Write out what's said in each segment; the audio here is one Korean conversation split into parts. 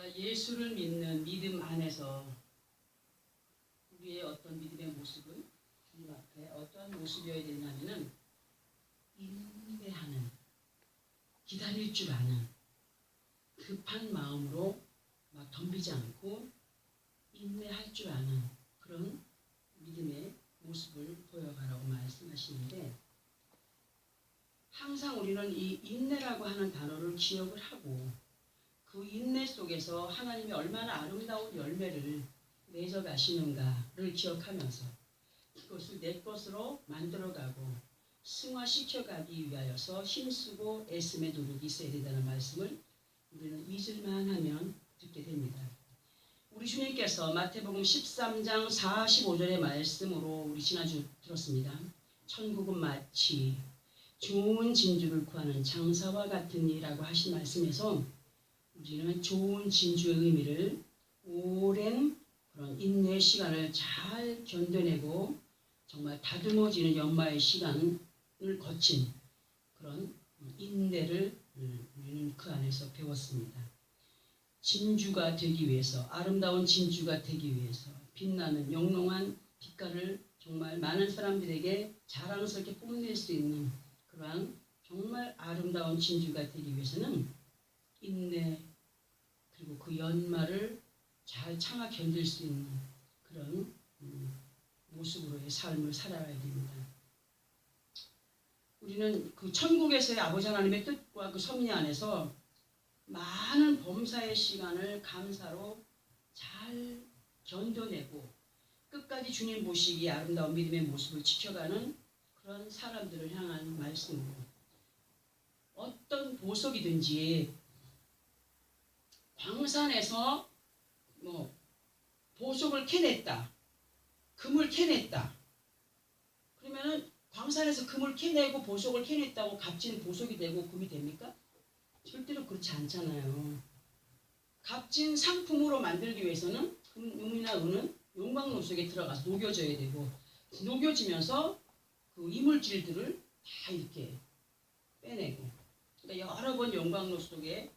우리가 예수를 믿는 믿음 안에서 우리의 어떤 믿음의 모습은 주님 앞에 어떠한 모습이어야 되냐면은 인내하는, 기다릴 줄 아는, 급한 마음으로 막 덤비지 않고 인내할 줄 아는 그런 믿음의 모습을 보여가라고 말씀하시는데, 항상 우리는 이 인내라고 하는 단어를 기억을 하고 그 인내 속에서 하나님이 얼마나 아름다운 열매를 맺어가시는가를 기억하면서 그것을 내 것으로 만들어가고 승화시켜가기 위하여서 힘쓰고 애씀의 노력이 있어야 된다는 말씀을 우리는 잊을만 하면 듣게 됩니다. 우리 주님께서 마태복음 13장 45절의 말씀으로 우리 지난주 들었습니다. 천국은 마치 좋은 진주를 구하는 장사와 같으니라고 하신 말씀에서 우리는 좋은 진주의 의미를 오랜 그런 인내의 시간을 잘 견뎌내고 정말 다듬어지는 연마의 시간을 거친 그런 인내를 우리는 그 안에서 배웠습니다. 진주가 되기 위해서, 아름다운 진주가 되기 위해서 빛나는 영롱한 빛깔을 정말 많은 사람들에게 자랑스럽게 뽐낼 수 있는 그러한 정말 아름다운 진주가 되기 위해서는 인내 그리고 그 연마를 잘 참아 견딜 수 있는 그런 모습으로의 삶을 살아야 됩니다. 우리는 그 천국에서의 아버지 하나님의 뜻과 그 섭리 안에서 많은 범사의 시간을 감사로 잘 견뎌내고 끝까지 주님 보시기에 아름다운 믿음의 모습을 지켜가는 그런 사람들을 향한 말씀으로, 어떤 보석이든지 광산에서 보석을 캐냈다, 금을 캐냈다, 그러면은 광산에서 금을 캐내고 보석을 캐냈다고 값진 보석이 되고 금이 됩니까? 절대로 그렇지 않잖아요. 값진 상품으로 만들기 위해서는 금이나 은은 용광로 속에 들어가서 녹여져야 되고, 녹여지면서 그 이물질들을 다 이렇게 빼내고, 그러니까 여러 번 용광로 속에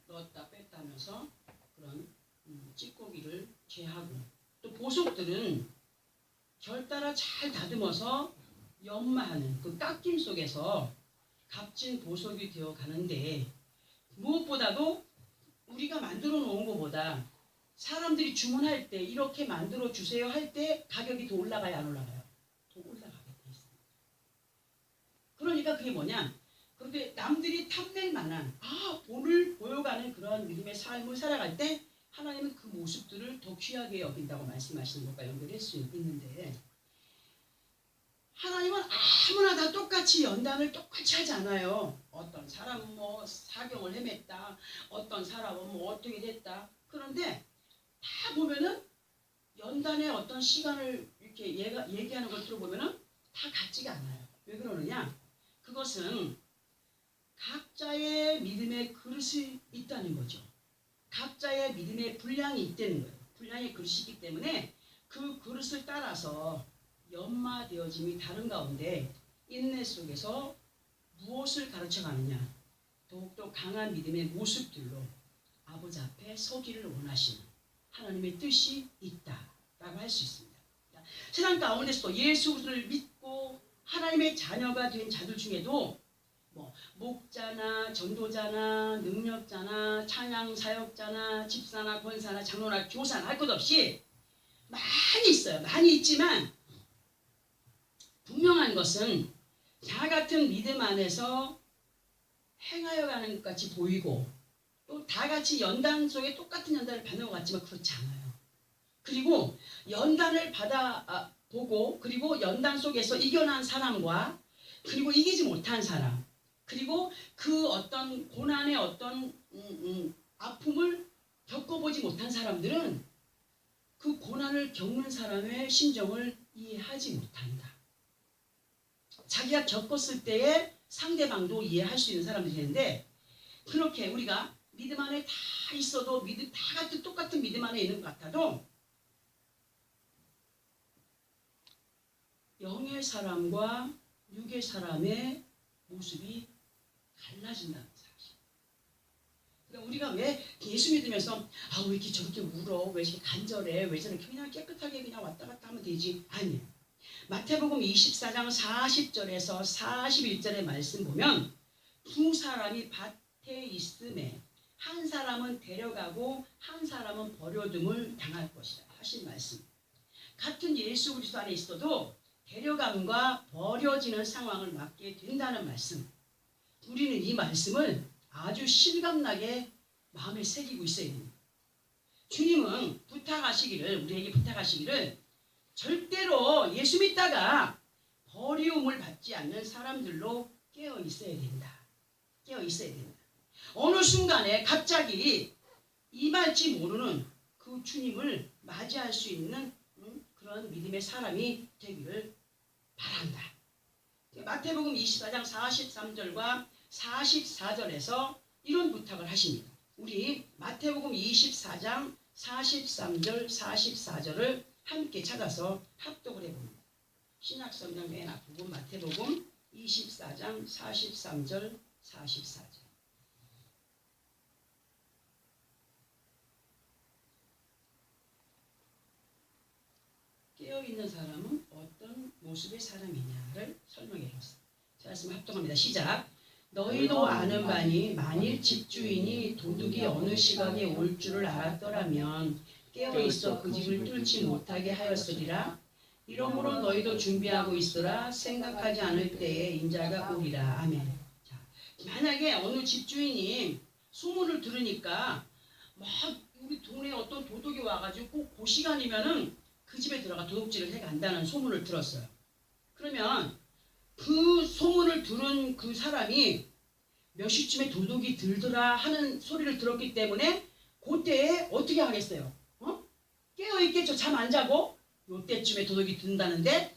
넣었다 뺐다 하면서 그런 찌꺼기를 제하고, 또 보석들은 결 따라 잘 다듬어서 연마하는 그 깎임 속에서 값진 보석이 되어 가는데, 무엇보다도 우리가 만들어 놓은 것보다 사람들이 주문할 때 이렇게 만들어 주세요 할 때 가격이 더 올라가요, 안 올라가요? 더 올라가게 돼 있습니다. 그러니까 그게 뭐냐? 그런데 남들이 탐낼 만한 본을 보여가는 그런 믿음의 삶을 살아갈 때 하나님은 그 모습들을 더 귀하게 여긴다고 말씀하시는 것과 연결할 수 있는데, 하나님은 아무나 다 똑같이 연단을 똑같이 하지 않아요. 어떤 사람은 사경을 헤맸다, 어떤 사람은 어떻게 됐다. 그런데 다 보면은 연단의 어떤 시간을 이렇게 얘기하는 걸 들어보면은 다 같지가 않아요. 왜 그러느냐? 그것은 각자의 믿음의 그릇이 있다는 거죠. 각자의 믿음의 분량이 있다는 거예요. 분량의 그릇이 있기 때문에 그 그릇을 따라서 연마되어짐이 다른 가운데 인내 속에서 무엇을 가르쳐가느냐? 더욱더 강한 믿음의 모습들로 아버지 앞에 서기를 원하시는 하나님의 뜻이 있다라고 할 수 있습니다. 세상 가운데서 예수를 믿고 하나님의 자녀가 된 자들 중에도 목자나 전도자나 능력자나 찬양 사역자나 집사나 권사나 장로나 교사나 할 것 없이 많이 있어요. 많이 있지만 분명한 것은 다 같은 믿음 안에서 행하여 가는 것 같이 보이고, 또 다 같이 연단 속에 똑같은 연단을 받는 것 같지만 그렇지 않아요. 그리고 연단을 보고, 그리고 연단 속에서 이겨난 사람과 그리고 이기지 못한 사람, 그리고 그 어떤 고난의 어떤 아픔을 겪어보지 못한 사람들은 그 고난을 겪는 사람의 심정을 이해하지 못한다. 자기가 겪었을 때의 상대방도 이해할 수 있는 사람들이 되는데, 그렇게 우리가 믿음 안에 다 있어도 다 같은 똑같은 믿음 안에 있는 것 같아도 영의 사람과 육의 사람의 모습이 달라진다는 사실. 그러니까 우리가 왜 예수 믿으면서 왜 이렇게 저렇게 울어? 왜 이렇게 간절해? 왜 저렇게 그냥 깨끗하게 그냥 왔다 갔다 하면 되지? 아니에요. 마태복음 24장 40절에서 41절의 말씀 보면 두 사람이 밭에 있음에 한 사람은 데려가고 한 사람은 버려둠을 당할 것이다 하신 말씀. 같은 예수 그리스도 안에 있어도 데려감과 버려지는 상황을 맞게 된다는 말씀. 우리는 이 말씀을 아주 실감나게 마음에 새기고 있어야 됩니다. 주님은 우리에게 부탁하시기를 절대로 예수 믿다가 버리움을 받지 않는 사람들로 깨어 있어야 된다. 깨어 있어야 된다. 어느 순간에 갑자기 임할지 모르는 그 주님을 맞이할 수 있는 그런 믿음의 사람이 되기를 바란다. 마태복음 24장 43절과 44절에서 이런 부탁을 하십니다. 우리 마태복음 24장 43절 44절을 함께 찾아서 합독을 해봅니다. 신약성경 맨 앞부분 마태복음 24장 43절 44절. 깨어있는 사람은 어떤 모습의 사람이냐를 설명해 줬습니다. 자, 말씀 합동합니다. 시작. 너희도 아는 바니 만일 집주인이 도둑이 어느 시각에 올 줄을 알았더라면 깨어있어 그 집을 뚫지 못하게 하였으리라. 이러므로 너희도 준비하고 있으라. 생각하지 않을 때에 인자가 오리라. 아멘. 자, 만약에 어느 집주인이 소문을 들으니까 막 우리 동네에 어떤 도둑이 와가지고 꼭 그 시간이면은 그 집에 들어가 도둑질을 해간다는 소문을 들었어요. 그러면 그 소문을 들은 그 사람이 몇 시쯤에 도둑이 들더라 하는 소리를 들었기 때문에 그때에 어떻게 하겠어요? 깨어있겠죠. 잠 안 자고 요때쯤에 도둑이 든다는데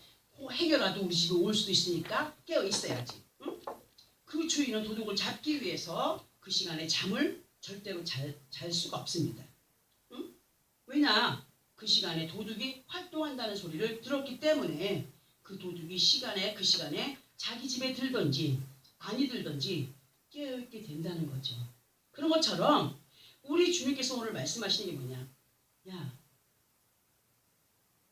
해결라도 우리 집에 올 수도 있으니까 깨어있어야지. 그 주인은 도둑을 잡기 위해서 그 시간에 잠을 절대로 잘 수가 없습니다. 왜냐? 그 시간에 도둑이 활동한다는 소리를 들었기 때문에 그 도둑이 그 시간에 자기 집에 들든지 아니 들든지 깨어있게 된다는 거죠. 그런 것처럼 우리 주님께서 오늘 말씀하시는 게 뭐냐? 야,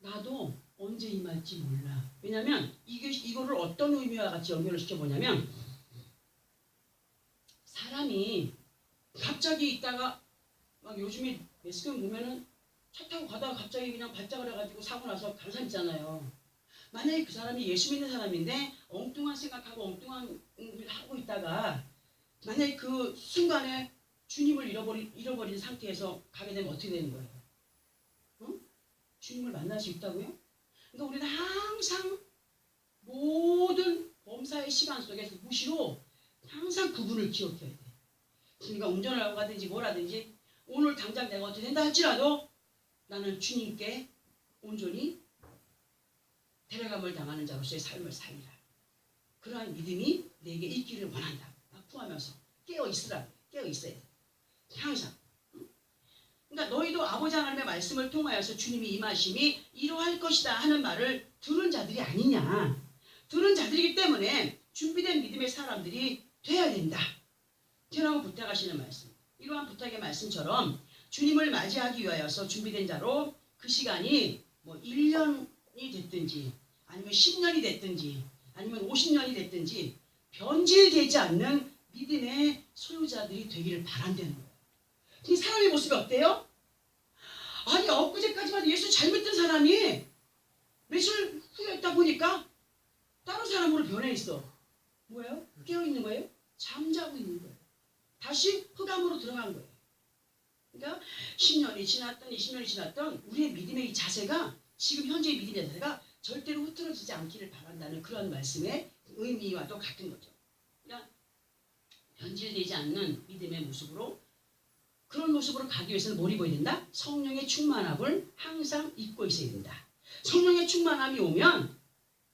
나도 언제 임할지 몰라. 왜냐하면 이거를 어떤 의미와 같이 연결을 시켜보냐면 사람이 갑자기 있다가 막 요즘에 매스컴 보면은 차 타고 가다가 갑자기 그냥 발작을 해가지고 사고 나서 가는 사람 있잖아요. 만약에 그 사람이 예수 믿는 사람인데 엉뚱한 생각하고 엉뚱한 일을 하고 있다가 만약에 그 순간에 주님을 잃어버린 상태에서 가게 되면 어떻게 되는 거예요? 주님을 만날 수 있다고요? 그러니까 우리는 항상 모든 범사의 시간 속에서 무시로 항상 그분을 기억해야 돼. 그러니까 운전을 하고 가든지 뭐라든지 오늘 당장 내가 어떻게 된다 할지라도 나는 주님께 온전히 데려감을 당하는 자로서의 삶을 살리라. 그러한 믿음이 내게 있기를 원한다. 구하면서 깨어있으라. 깨어있어야 돼. 항상. 그러니까 너희도 아버지 하나님의 말씀을 통하여서 주님이 임하심이 이러할 것이다 하는 말을 들은 자들이 아니냐. 들은 자들이기 때문에 준비된 믿음의 사람들이 돼야 된다. 라고 부탁하시는 말씀. 이러한 부탁의 말씀처럼 주님을 맞이하기 위하여서 준비된 자로 그 시간이 뭐 1년이 됐든지 아니면 10년이 됐든지 아니면 50년이 됐든지 변질되지 않는 믿음의 소유자들이 되기를 바란다는 거예요. 이 사람의 모습이 어때요? 아니 엊그제까지만 예수 잘 믿던 사람이 며칠 후에 있다 보니까 다른 사람으로 변해 있어. 뭐예요? 깨어있는 거예요? 잠자고 있는 거예요. 다시 흑암으로 들어간 거예요. 그러니까 10년이 지났던 20년이 지났던 우리의 믿음의 이 자세가 지금 현재의 믿음의 자세가 절대로 흐트러지지 않기를 바란다는 그런 말씀의 의미와도 같은 거죠. 그러니까 변질되지 않는 믿음의 모습으로 그런 모습으로 가기 위해서는 뭘 입어야 된다? 성령의 충만함을 항상 입고 있어야 된다. 성령의 충만함이 오면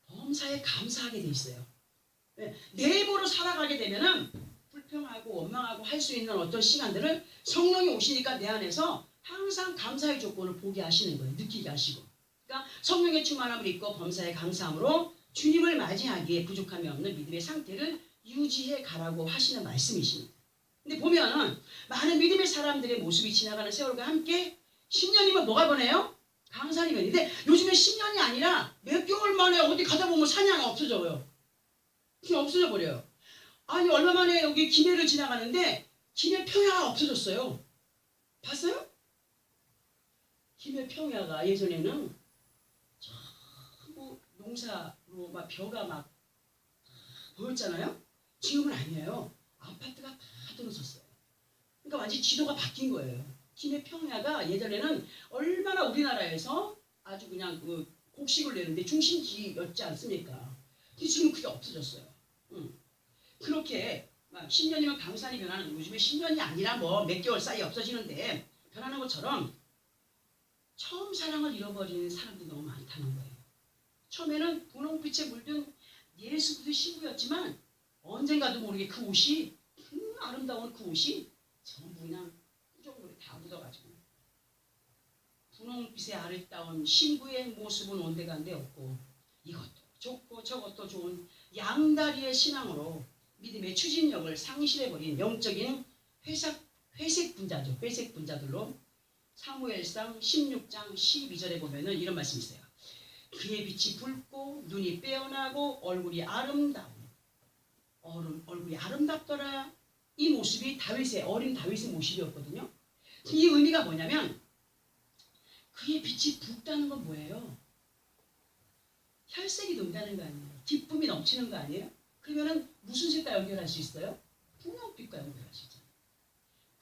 범사에 감사하게 돼 있어요. 내 힘으로 살아가게 되면은 불평하고 원망하고 할 수 있는 어떤 시간들을 성령이 오시니까 내 안에서 항상 감사의 조건을 보게 하시는 거예요. 느끼게 하시고. 그러니까 성령의 충만함을 입고 범사에 감사함으로 주님을 맞이하기에 부족함이 없는 믿음의 상태를 유지해 가라고 하시는 말씀이십니다. 근데 보면은 많은 믿음의 사람들의 모습이 지나가는 세월과 함께 10년이면 뭐가 변해요? 강산이 변인데 요즘에 10년이 아니라 몇 개월 만에 어디 가다 보면 산이 하나 없어져요. 그냥 없어져 버려요. 아니 얼마 만에 여기 김해를 지나가는데 김해 평야가 없어졌어요. 봤어요? 김해 평야가 예전에는 전부 농사로 막 벼가 막 보였잖아요. 지금은 아니에요. 아파트가 다 들어섰어요. 그러니까 완전 지도가 바뀐 거예요. 김해 평야가 예전에는 얼마나 우리나라에서 아주 그냥 그 곡식을 내는데 중심지였지 않습니까? 근데 지금 그게 없어졌어요. 그렇게 막 10년이면 강산이 변하는, 요즘에 10년이 아니라 뭐 몇 개월 사이에 없어지는데 변하는 것처럼 처음 사랑을 잃어버리는 사람들이 너무 많다는 거예요. 처음에는 분홍빛에 물든 예수 그리스도의 신부였지만 언젠가도 모르게 그 옷이, 그 아름다운 그 옷이 전부 그냥 부정물에 다 묻어가지고 분홍빛의 아름다운 신부의 모습은 온데간데 없고 이것도 좋고 저것도 좋은 양다리의 신앙으로 믿음의 추진력을 상실해버린 영적인 회색 분자죠. 회색 분자들로 사무엘상 16장 12절에 보면은 이런 말씀이 있어요. 그의 빛이 붉고 눈이 빼어나고 얼굴이 아름답더라. 이 모습이 다윗의, 어린 다윗의 모습이었거든요. 이 의미가 뭐냐면 그의 빛이 붉다는 건 뭐예요? 혈색이 돈다는 거 아니에요? 기쁨이 넘치는 거 아니에요? 그러면은 무슨 색과 연결할 수 있어요? 분홍빛과 연결할 수 있잖아요.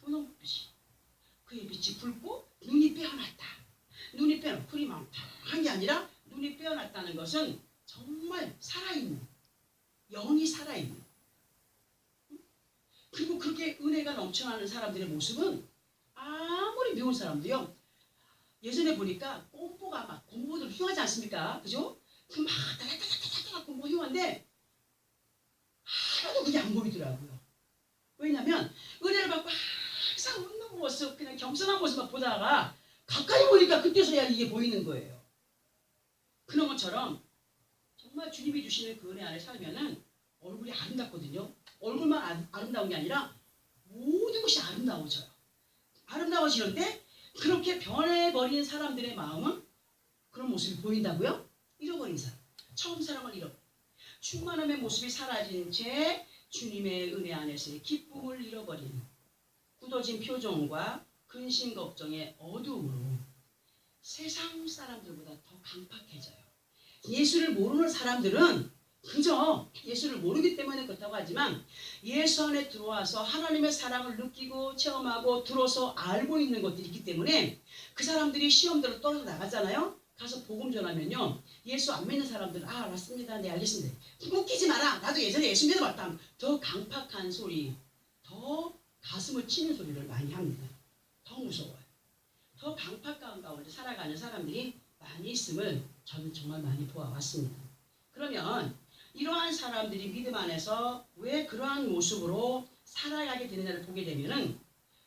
분홍빛이. 그의 빛이 붉고 눈이 빼어났다. 눈이 빼어났다. 풀이 많다. 한 게 아니라 눈이 빼어났다는 것은 정말 살아있는, 영이 살아있는. 그리고 그렇게 은혜가 넘쳐나는 사람들의 모습은 아무리 미운 사람도요. 예전에 보니까 공보들 흉하지 않습니까? 그죠? 그 막 따닥따닥따닥 공보 흉한데 하나도 그게 안 보이더라고요. 왜냐면 은혜를 받고 항상 웃는 모습, 그냥 겸손한 모습만 보다가 가까이 보니까 그때서야 이게 보이는 거예요. 그런 것처럼 정말 주님이 주시는 그 은혜 안에 살면은 얼굴이 아름답거든요. 얼굴만 아름다운 게 아니라 모든 것이 아름다워져요. 아름다워지는데 그렇게 변해버린 사람들의 마음은 그런 모습이 보인다고요? 잃어버린 사람. 처음 사랑을 잃어버린. 충만함의 모습이 사라진 채 주님의 은혜 안에서의 기쁨을 잃어버린 굳어진 표정과 근심 걱정의 어두움으로 세상 사람들보다 더 강팍해져요. 예수를 모르는 사람들은 그저 예수를 모르기 때문에 그렇다고 하지만 예수 안에 들어와서 하나님의 사랑을 느끼고 체험하고 들어서 알고 있는 것들이 있기 때문에 그 사람들이 시험대로 떨어져 나가잖아요. 가서 복음 전하면요. 예수 안 믿는 사람들은 알았습니다. 네 알겠습니다. 웃기지 마라. 나도 예전에 예수 믿어봤다. 더 강팍한 소리, 더 가슴을 치는 소리를 많이 합니다. 더 무서워요. 더 강팍한 가운데 살아가는 사람들이 많이 있음을 저는 정말 많이 보아왔습니다. 그러면 이러한 사람들이 믿음 안에서 왜 그러한 모습으로 살아가게 되느냐를 보게 되면은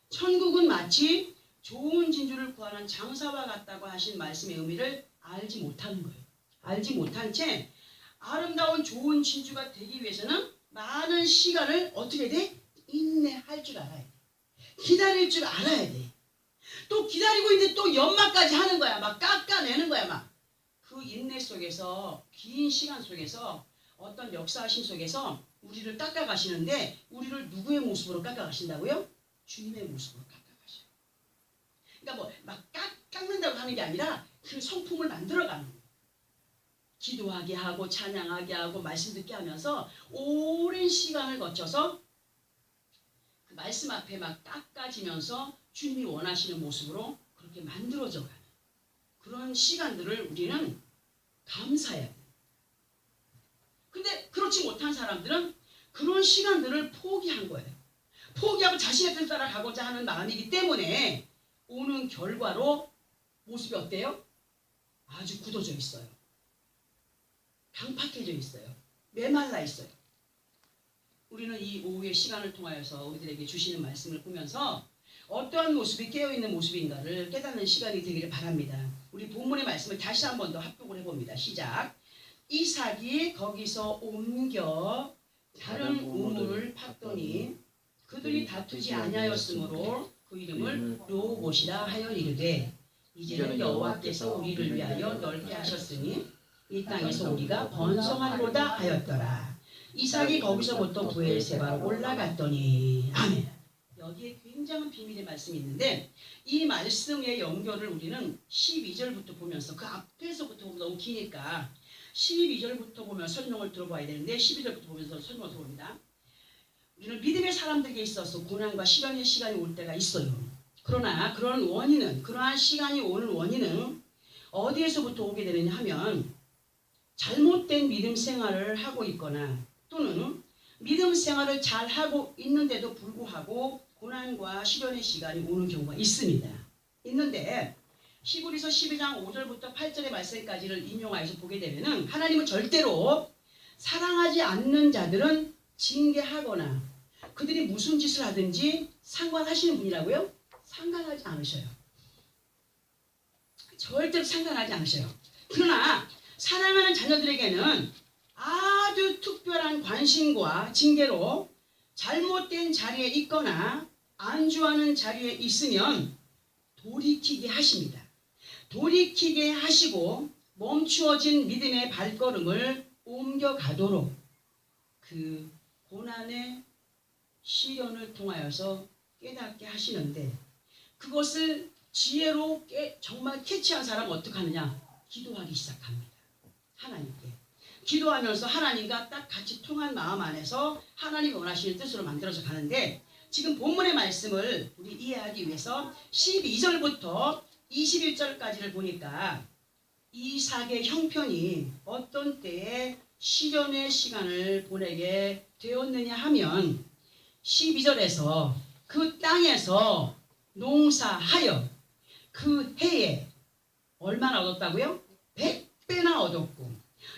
천국은 마치 좋은 진주를 구하는 장사와 같다고 하신 말씀의 의미를 알지 못하는 거예요. 알지 못한 채 아름다운 좋은 진주가 되기 위해서는 많은 시간을 어떻게 돼? 인내할 줄 알아야 돼. 기다릴 줄 알아야 돼. 또 기다리고 있는데 또 연마까지 하는 거야. 막 깎아내는 거야. 막 그 인내 속에서, 긴 시간 속에서, 어떤 역사하심 속에서 우리를 깎아가시는데 우리를 누구의 모습으로 깎아가신다고요? 주님의 모습으로 깎아가셔요. 그러니까 뭐 막 깎는다고 하는 게 아니라 그 성품을 만들어가는 거예요. 기도하게 하고 찬양하게 하고 말씀 듣게 하면서 오랜 시간을 거쳐서 그 말씀 앞에 막 깎아지면서 주님이 원하시는 모습으로 그렇게 만들어져 가는 그런 시간들을 우리는 감사해야 돼요. 근데 그렇지 못한 사람들은 그런 시간들을 포기한 거예요. 포기하고 자신의 뜻 따라 가고자 하는 마음이기 때문에 오는 결과로 모습이 어때요? 아주 굳어져 있어요. 강팍해져 있어요. 메말라 있어요. 우리는 이 오후의 시간을 통하여서 우리들에게 주시는 말씀을 보면서 어떠한 모습이 깨어있는 모습인가를 깨닫는 시간이 되기를 바랍니다. 우리 본문의 말씀을 다시 한 번 더 합독을 해봅니다. 시작. 이삭이 거기서 옮겨 다른 우물을 팠더니 그들이 다투지 아니하였으므로 그 이름을 르호봇이라 하여 이르되 이제는 여호와께서 우리를 위하여 넓게 하셨으니 이 땅에서 우리가 번성하리로다 하였더라. 이삭이 거기서부터 브엘세바로 올라갔더니 아멘. 여기에 굉장한 비밀의 말씀이 있는데 이 말씀의 연결을 우리는 12절부터 보면서 그 앞에서부터 보면 너무 기니까 12절부터 보면 설명을 들어봐야 되는데 12절부터 보면서 설명을 들어봅니다. 우리는 믿음의 사람들에게 있어서 고난과 시련의 시간이 올 때가 있어요. 그러나 그러한 시간이 오는 원인은 어디에서부터 오게 되느냐 하면 잘못된 믿음 생활을 하고 있거나 또는 믿음 생활을 잘 하고 있는데도 불구하고 고난과 시련의 시간이 오는 경우가 있습니다. 있는데 히브리서 12장 5절부터 8절의 말씀까지를 인용하여서 보게 되면은 하나님은 절대로 사랑하지 않는 자들은 징계하거나 그들이 무슨 짓을 하든지 상관하시는 분이라고요? 상관하지 않으셔요. 절대로 상관하지 않으셔요. 그러나 사랑하는 자녀들에게는 아주 특별한 관심과 징계로 잘못된 자리에 있거나 안주하는 자리에 있으면 돌이키게 하십니다. 돌이키게 하시고 멈추어진 믿음의 발걸음을 옮겨가도록 그 고난의 시련을 통하여서 깨닫게 하시는데 그것을 지혜로 정말 캐치한 사람은 어떻게 하느냐? 기도하기 시작합니다. 하나님께. 기도하면서 하나님과 딱 같이 통한 마음 안에서 하나님이 원하시는 뜻으로 만들어서 가는데 지금 본문의 말씀을 우리 이해하기 위해서 12절부터 21절까지를 보니까 이삭의 형편이 어떤 때에 시련의 시간을 보내게 되었느냐 하면 12절에서 그 땅에서 농사하여 그 해에 얼마나 얻었다고요? 100배나 얻었고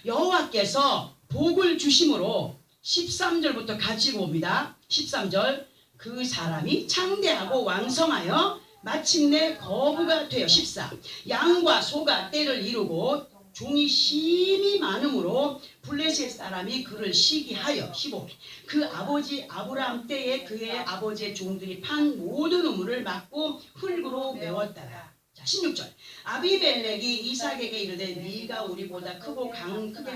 여호와께서 복을 주심으로 13절부터 같이 봅니다. 13절 그 사람이 창대하고 왕성하여 마침내 거부가 되어 14 양과 소가 떼를 이루고 종이 심히 많음으로 블레셋 사람이 그를 시기하여 15 그 아버지 아브라함 때에 그의 아버지의 종들이 판 모든 우물을 막고 흙으로 메웠더라. 자 16절 아비멜렉이 이삭에게 이르되 네가 우리보다 크게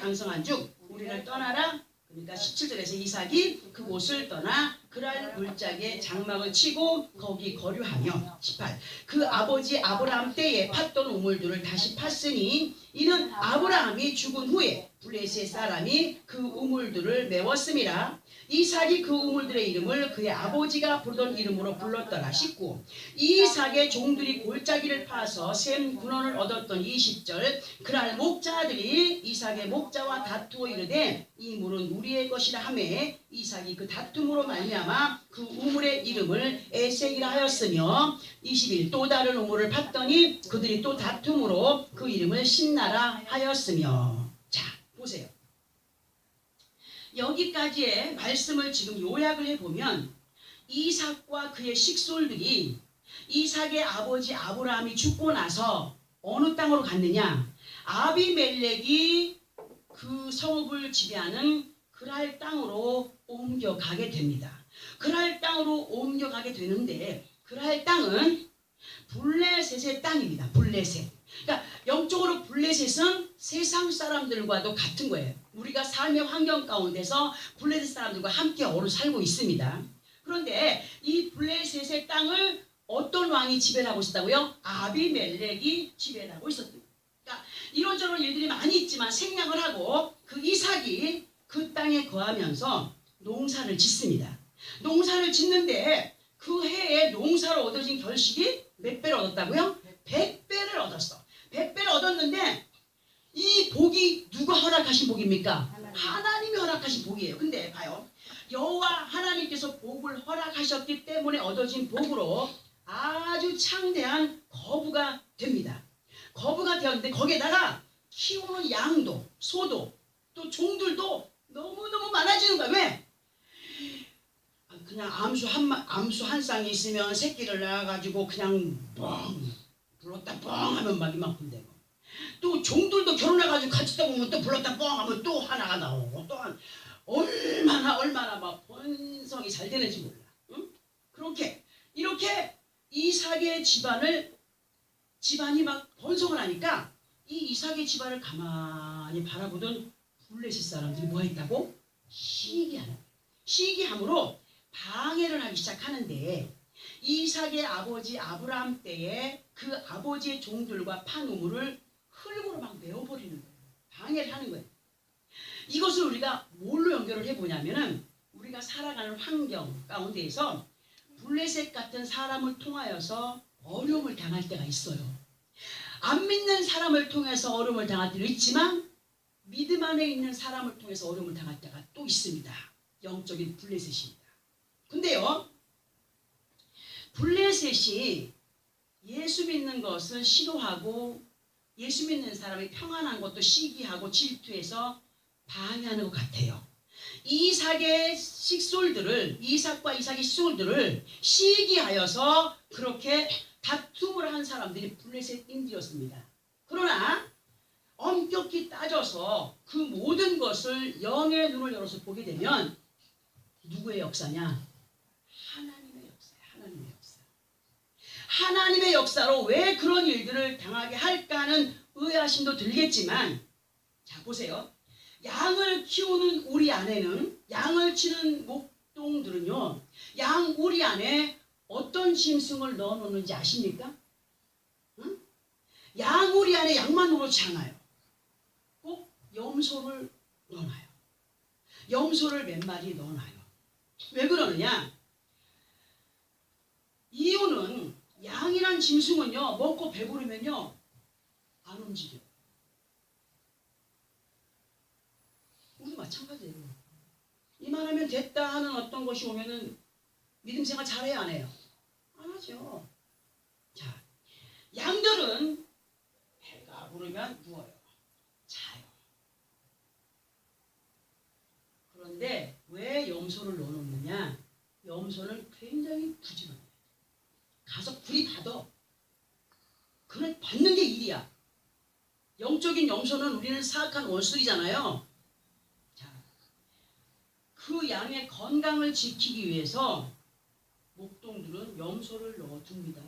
강성한 즉 우리를 떠나라. 그러니까 17절에서 이삭이 그곳을 떠나 그랄 물짝에 장막을 치고 거기 거류하며 18 그 아버지 아브라함 때에 팠던 우물들을 다시 팠으니 이는 아브라함이 죽은 후에 블레셋 사람이 그 우물들을 메웠음이라. 이삭이 그 우물들의 이름을 그의 아버지가 부르던 이름으로 불렀더라. 19 이삭의 종들이 골짜기를 파서 샘 군원을 얻었던 20절 그날 목자들이 이삭의 목자와 다투어 이르되 이 물은 우리의 것이라 하매 이삭이 그 다툼으로 말미암아 그 우물의 이름을 에색이라 하였으며 21 또 다른 우물을 팠더니 그들이 또 다툼으로 그 이름을 신나라 하였으며. 자 보세요. 여기까지의 말씀을 지금 요약을 해보면 이삭과 그의 식솔들이 이삭의 아버지 아브라함이 죽고 나서 어느 땅으로 갔느냐? 아비멜렉이 그 성읍을 지배하는 그랄 땅으로 옮겨가게 됩니다. 그랄 땅으로 옮겨가게 되는데 그랄 땅은 블레셋의 땅입니다. 블레셋. 그러니까 영적으로 블레셋은 세상 사람들과도 같은 거예요. 우리가 삶의 환경 가운데서 블레셋 사람들과 함께 어울려 살고 있습니다. 그런데 이 블레셋의 땅을 어떤 왕이 지배를 하고 있었다고요? 아비멜렉이 지배를 하고 있었다. 그러니까 이런저런 일들이 많이 있지만 생략을 하고 그 이삭이 그 땅에 거하면서 농사를 짓습니다. 농사를 짓는데 그 해에 농사로 얻어진 결실이 몇 배를 얻었다고요? 100배를 얻었어. 100배를 얻었는데 이 복이 누가 허락하신 복입니까? 하나님이 허락하신 복이에요. 근데 봐요. 여호와 하나님께서 복을 허락하셨기 때문에 얻어진 복으로 아주 창대한 거부가 됩니다. 거부가 되었는데 거기에다가 키우는 양도 소도 또 종들도 너무너무 많아지는 거야. 왜? 그냥 암수 한 쌍이 있으면 새끼를 낳아가지고 그냥 뻥 불렀다 뻥 하면 막 이만큼 되고 또 종들도 결혼해가지고 같이 있다 보면 또 불렀다 뻥 하면 또 하나가 나오고 또 얼마나 막 번성이 잘 되는지 몰라. 응? 이렇게 이삭의 집안이 막 번성을 하니까 이 이삭의 집안을 가만히 바라보던 블레셋 사람들이 뭐 했다고? 시기하는 거예요. 시기함으로 방해를 하기 시작하는데 이삭의 아버지 아브라함 때에 그 아버지의 종들과 판 우물을 흙으로 막 메워버리는 거예요. 방해를 하는 거예요. 이것을 우리가 뭘로 연결을 해보냐면은 우리가 살아가는 환경 가운데에서 블레셋 같은 사람을 통하여서 어려움을 당할 때가 있어요. 안 믿는 사람을 통해서 어려움을 당할 때도 있지만 믿음 안에 있는 사람을 통해서 어려움을 당할 때가 또 있습니다. 영적인 블레셋입니다. 근데요, 블레셋이 예수 믿는 것을 싫어하고 예수 믿는 사람이 평안한 것도 시기하고 질투해서 방해하는 것 같아요. 이삭과 이삭의 식솔들을 시기하여서 그렇게 다툼을 한 사람들이 블레셋인들이었습니다. 그러나 엄격히 따져서 그 모든 것을 영의 눈을 열어서 보게 되면 누구의 역사냐? 하나님의 역사예요. 하나님의 역사. 하나님의 역사로 왜 그런 일들을 당하게 할까 하는 의아심도 들겠지만, 자 보세요. 양을 키우는 우리 안에는, 양을 치는 목동들은요, 양 우리 안에 어떤 짐승을 넣어놓는지 아십니까? 응? 양 우리 안에 양만 넣어놓지 않아요. 꼭 염소를 넣어놔요. 염소를 몇 마리 넣어놔요. 왜 그러느냐? 이유는 양이란 짐승은요, 먹고 배부르면요 안 움직여요. 우리 마찬가지예요. 이만하면 됐다 하는 어떤 것이 오면은 믿음 생활 잘해요, 안 해요? 안 하죠. 자, 양들은 배가 부르면 누워요. 자요. 그런데 왜 염소를 넣어놓느냐? 염소는 굉장히 부지런해요. 가서 불이 받아. 그걸 받는 게 일이야. 영적인 염소는 우리는 사악한 원수이잖아요. 자, 그 양의 건강을 지키기 위해서 목동들은 염소를 넣어둡니다.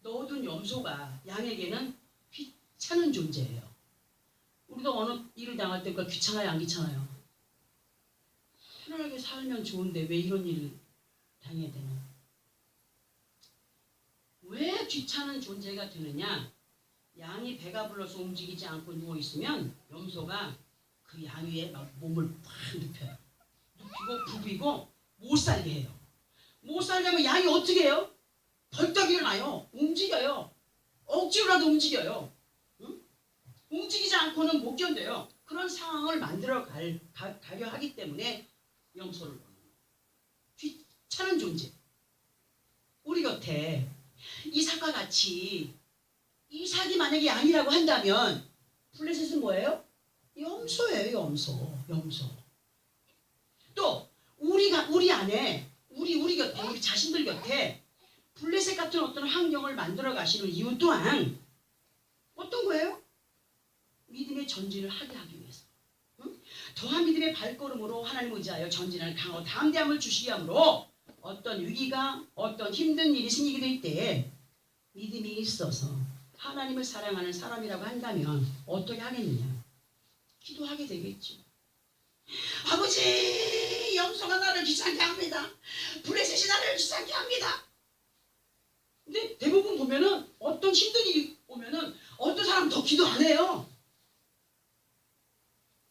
넣어둔 염소가 양에게는 귀찮은 존재예요. 우리도 어느 일을 당할 때 귀찮아요, 안 귀찮아요? 편안하게 살면 좋은데 왜 이런 일을 당해야 되나? 왜 귀찮은 존재가 되느냐? 양이 배가 불러서 움직이지 않고 누워있으면 염소가 그 양 위에 막 몸을 팍 눕혀요. 눕히고 부비고 못 살게 해요. 못 살게 하면 양이 어떻게 해요? 벌떡 일어나요. 움직여요. 억지로라도 움직여요. 응? 움직이지 않고는 못 견뎌요. 그런 상황을 만들어 가려 하기 때문에 염소를 넣는 귀찮은 존재. 우리 곁에 이삭과 같이 이삭이 만약에 양이라고 한다면 블레셋은 뭐예요? 염소예요. 염소. 또 우리 안에 우리 곁에 우리 자신들 곁에 블레셋 같은 어떤 환경을 만들어 가시는 이유 또한 어떤 거예요? 믿음의 전진을 하게 하기 위해서. 응? 더한 믿음의 발걸음으로 하나님을 의지하여 전진하는 강하고 담대함을 주시게 하므로 어떤 위기가 어떤 힘든 일이 생기게 될 때 믿음이 있어서 하나님을 사랑하는 사람이라고 한다면 어떻게 하겠느냐? 기도하게 되겠죠. 아버지, 염소가 나를 귀찮게 합니다. 블레셋이 나를 귀찮게 합니다. 근데 대부분 보면은 어떤 힘든 일이 오면은 어떤 사람은 더 기도 안 해요.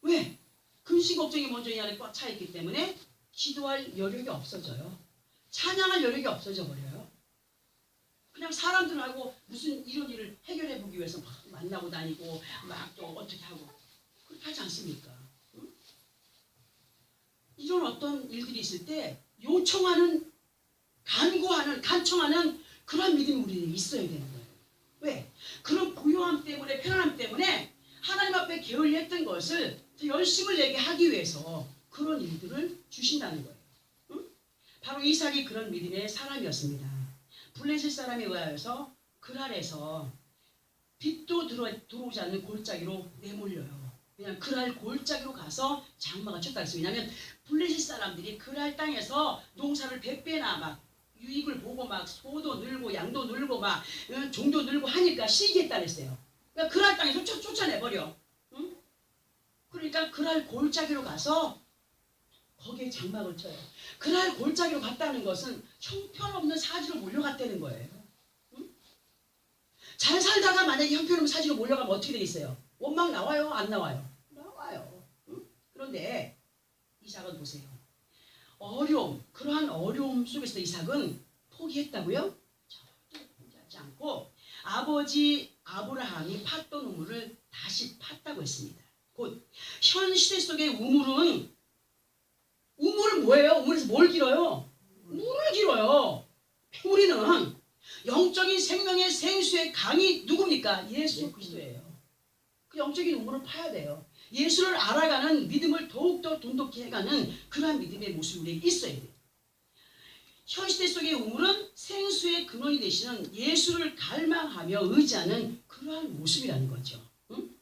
왜? 근심 걱정이 먼저 이 안에 꽉 차 있기 때문에 기도할 여력이 없어져요. 찬양할 여력이 없어져 버려요. 그냥 사람들하고 무슨 이런 일을 해결해 보기 위해서 막 만나고 다니고 막 또 어떻게 하고 그렇게 하지 않습니까? 응? 이런 어떤 일들이 있을 때 요청하는, 간청하는 그런 믿음이 우리에게 있어야 되는 거예요. 왜? 그런 고요함 때문에, 편안함 때문에 하나님 앞에 게을리했던 것을 더 열심을 내게 하기 위해서 그런 일들을 주신다는 거예요. 응? 바로 이삭이 그런 믿음의 사람이었습니다. 블레셋 사람에 의하여서 그랄에서 빛도 들어오지 않는 골짜기로 내몰려요. 그냥 그랄 골짜기로 가서 장마가 쳤다 했어요. 왜냐하면 블레셋 사람들이 그랄 땅에서 농사를 100배나 막 유익을 보고 막 소도 늘고 양도 늘고 막 종도 늘고 하니까 시기했다 그랬어요. 그러니까 그랄 땅에서 쫓아내버려. 응? 그러니까 그랄 골짜기로 가서 거기에 장막을 쳐요. 그랄 골짜기로 갔다는 것은 형편없는 사지로 몰려갔다는 거예요. 응? 잘 살다가 만약에 형편없는 사지로 몰려가면 어떻게 되겠어요? 원망 나와요? 안 나와요? 나와요. 응? 그런데 이삭은 보세요. 어려움, 그러한 어려움 속에서 이삭은 포기했다고요? 절대 포기하지 않고 아버지 아브라함이 팠던 우물을 다시 팠다고 했습니다. 곧 현 시대 속의 우물은 뭐예요? 우물에서 뭘 길어요? 물을 길어요. 우리는 영적인 생명의 생수의 강이 누굽니까? 예수 그리스도예요. 그 영적인 우물을 파야 돼요. 예수를 알아가는 믿음을 더욱더 돈독히 해가는 그러한 믿음의 모습이 우리에게 있어야 돼요. 현 시대 속의 우물은 생수의 근원이 되시는 예수를 갈망하며 의지하는 그러한 모습이라는 거죠. 응?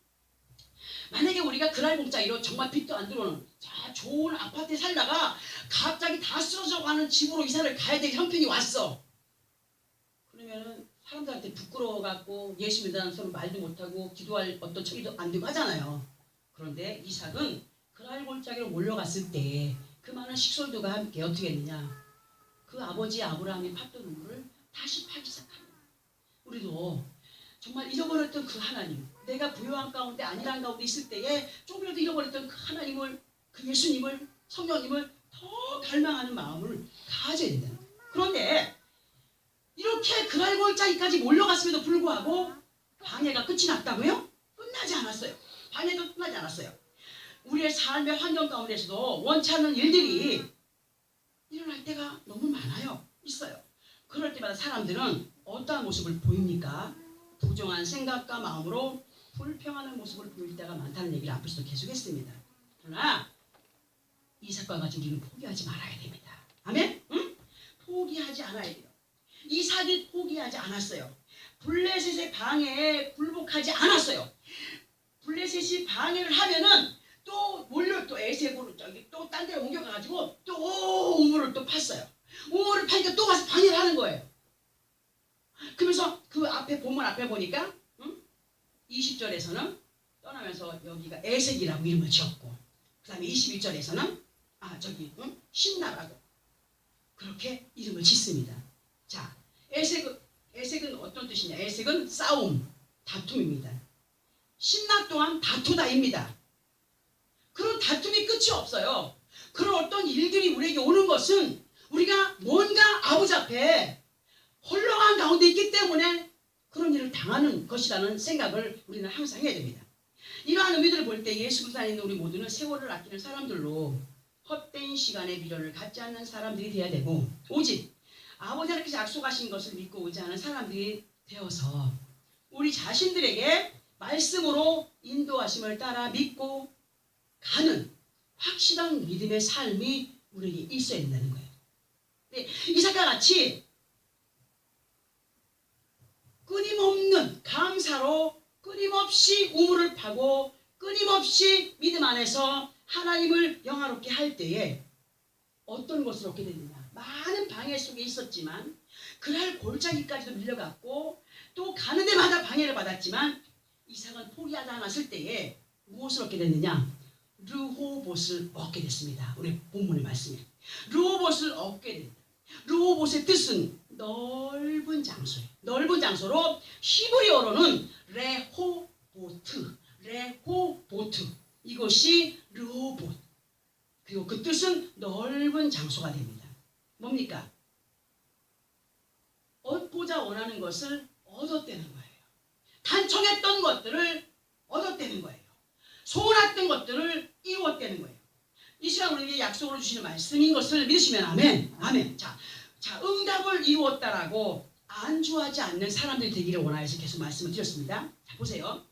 만약에 우리가 그랄 공짜기로 정말 빚도 안 들어오는 좋은 아파트에 살다가 갑자기 다 쓰러져 가는 집으로 이사를 가야 될 형편이 왔어. 그러면은 사람들한테 부끄러워갖고 예수 믿는 사람 말도 못하고 기도할 어떤 척이도 안 되고 하잖아요. 그런데 이삭은 그랄 골짜기로 몰려갔을 때 그 많은 식솔들과 함께 어떻게 했느냐. 그 아버지 아브라함이 팠던 우물을 다시 파기 시작합니다. 우리도 정말 잃어버렸던 그 하나님, 내가 부요한 가운데 안일한 가운데 있을 때에 조금이라도 잃어버렸던 그 하나님을, 그 예수님을, 성령님을 더 갈망하는 마음을 가져야 된다. 그런데 이렇게 그랄 골짜기까지 몰려갔음에도 불구하고 방해가 끝이 났다고요? 끝나지 않았어요. 방해도 끝나지 않았어요. 우리의 삶의 환경 가운데서도 원치 않는 일들이 일어날 때가 너무 많아요. 있어요. 그럴 때마다 사람들은 어떠한 모습을 보입니까? 부정한 생각과 마음으로 불평하는 모습을 보일 때가 많다는 얘기를 앞에서도 계속했습니다. 그러나 이삭과 같이 우리는 포기하지 말아야 됩니다. 아멘? 응? 포기하지 않아야 돼요. 이삭이 포기하지 않았어요. 블레셋의 방해에 굴복하지 않았어요. 블레셋이 방해를 하면은 또 몰려 또 에색으로 저기 또 딴 데로 옮겨가가지고 또 우물을 또 팠어요. 우물을 파니까 또 와서 방해를 하는 거예요. 그러면서 그 앞에 본문 앞에 보니까 20절에서는 떠나면서 여기가 에색이라고 이름을 지었고 그 다음에 21절에서는 신나라고 그렇게 이름을 짓습니다. 자, 에색은 어떤 뜻이냐? 에색은 싸움, 다툼입니다. 신나 또한 다투다입니다. 그런 다툼이 끝이 없어요. 그런 어떤 일들이 우리에게 오는 것은 우리가 뭔가 아버지 앞에 헐렁한 가운데 있기 때문에 그런 일을 당하는 것이라는 생각을 우리는 항상 해야 됩니다. 이러한 의미들을 볼 때 예수 그리스도 안에 있는 우리 모두는 세월을 아끼는 사람들로 헛된 시간에 미련을 갖지 않는 사람들이 되어야 되고 오직 아버지 하나님께서 약속하신 것을 믿고 의지하는 사람들이 되어서 우리 자신들에게 말씀으로 인도하심을 따라 믿고 가는 확실한 믿음의 삶이 우리에게 있어야 된다는 거예요. 이삭과 같이 끊임없는 감사로 끊임없이 우물을 파고 끊임없이 믿음 안에서 하나님을 영화롭게 할 때에 어떤 것을 얻게 되느냐. 많은 방해 속에 있었지만 그랄 골짜기까지도 밀려갔고 또 가는 데마다 방해를 받았지만 이삭은 포기하지 않았을 때에 무엇을 얻게 됐느냐. 르호봇을 얻게 됐습니다. 우리 본문의 말씀에 르호봇을 얻게 됩니다. 르호봇의 뜻은 넓은 장소예요. 넓은 장소로 히브리어로는 레호보트 이것이 르호봇 그리고 그 뜻은 넓은 장소가 됩니다. 뭡니까? 얻고자 원하는 것을 얻었다는 거예요. 단청했던 것들을 얻었다는 거예요. 소원했던 것들을 이루었다는 거예요. 이 시간 우리에게 약속으로 주시는 말씀인 것을 믿으시면 아멘. 아멘. 자, 응답을 이루었다라고 안주하지 않는 사람들이 되기를 원하여서 계속 말씀을 드렸습니다. 자, 보세요.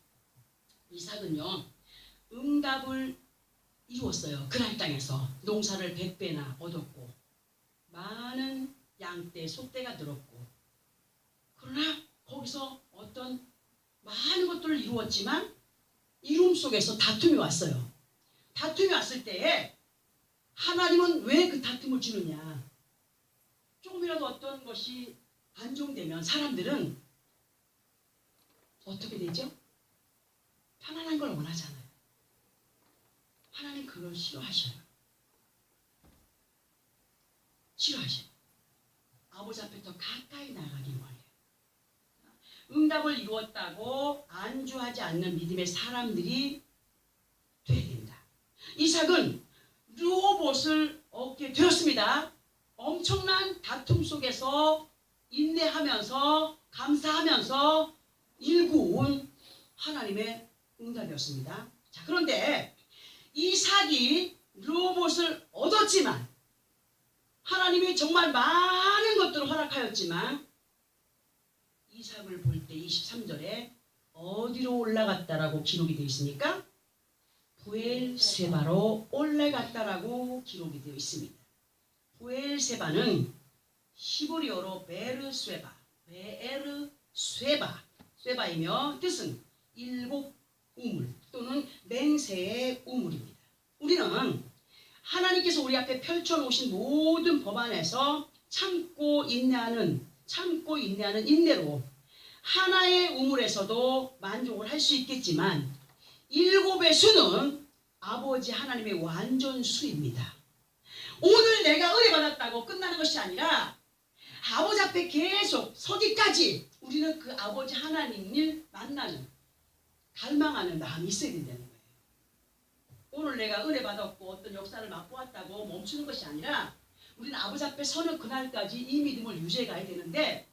이삭은요, 응답을 이루었어요. 그날 땅에서 농사를 100배나 얻었고 많은 양떼, 소떼가 늘었고 그러나 거기서 어떤 많은 것들을 이루었지만 이룸 속에서 다툼이 왔어요. 다툼이 왔을 때에 하나님은 왜 그 다툼을 주느냐. 조금이라도 조금이라도 어떤 것이 안정되면 사람들은 어떻게 되죠? 편안한 걸 원하잖아요. 하나님 그걸 싫어하셔요. 싫어하셔요. 아버지 앞에 더 가까이 나가기 원해요. 응답을 이루었다고 안주하지 않는 믿음의 사람들이 돼야 된다. 이삭은 르호봇을 얻게 되었습니다. 엄청난 다툼 속에서 인내하면서 감사하면서 일구온 하나님의 응답이었습니다. 자, 그런데 이삭이 르호봇을 얻었지만 하나님이 정말 많은 것들을 허락하였지만 이삭을 볼 때 23절에 어디로 올라갔다라고 기록이 되어 있습니까? 부엘세바로 올라갔다라고 기록이 되어 있습니다. 부엘세바는 히브리어로 베르쉐바, 베에르쉐바, 쉐바이며 뜻은 일곱 우물 또는 맹세의 우물입니다. 우리는 하나님께서 우리 앞에 펼쳐놓으신 모든 법안에서 참고 인내하는 인내로 하나의 우물에서도 만족을 할 수 있겠지만 일곱의 수는 아버지 하나님의 완전 수입니다. 오늘 내가 은혜 받았다고 끝나는 것이 아니라 아버지 앞에 계속 서기까지 우리는 그 아버지 하나님을 만나는 갈망하는 마음이 있어야 된다는 거예요. 오늘 내가 은혜 받았고 어떤 역사를 맛보았다고 멈추는 것이 아니라 우리는 아버지 앞에 서는 그날까지 이 믿음을 유지해 가야 되는데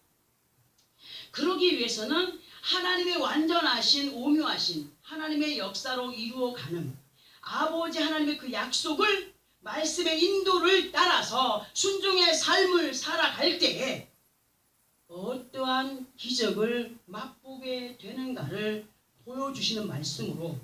그러기 위해서는 하나님의 완전하신 오묘하신 하나님의 역사로 이루어가는 아버지 하나님의 그 약속을 말씀의 인도를 따라서 순종의 삶을 살아갈 때에 어떠한 기적을 맛보게 되는가를 보여주시는 말씀으로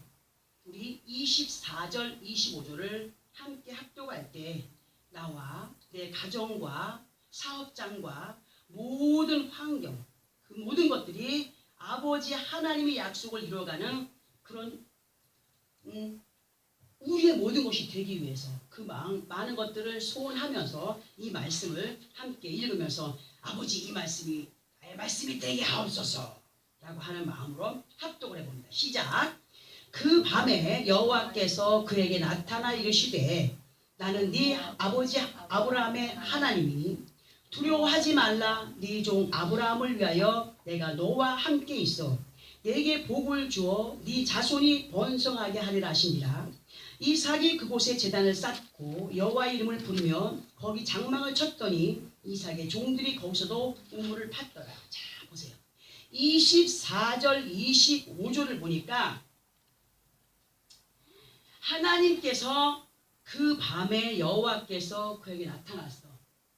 우리 24절 25절을 함께 합독할 때 나와 내 가정과 사업장과 모든 환경 그 모든 것들이 아버지 하나님의 약속을 이루어가는 그런 우리의 모든 것이 되기 위해서 그 많은 것들을 소원하면서 이 말씀을 함께 읽으면서 아버지 이 말씀이 나의 말씀이 되게 하옵소서 라고 하는 마음으로 합독을 해봅니다. 시작. 그 밤에 여호와께서 그에게 나타나 이르시되 나는 네 아버지 아브라함의 하나님이니 두려워하지 말라. 네 종 아브라함을 위하여 내가 너와 함께 있어 내게 복을 주어 네 자손이 번성하게 하리라 하시니라. 이삭이 그곳에 제단을 쌓고 여호와의 이름을 부르며 거기 장막을 쳤더니 이삭의 종들이 거기서도 우물을 팠더라. 자 보세요. 24절 25절을 보니까 하나님께서 그 밤에 여호와께서 그에게 나타났어.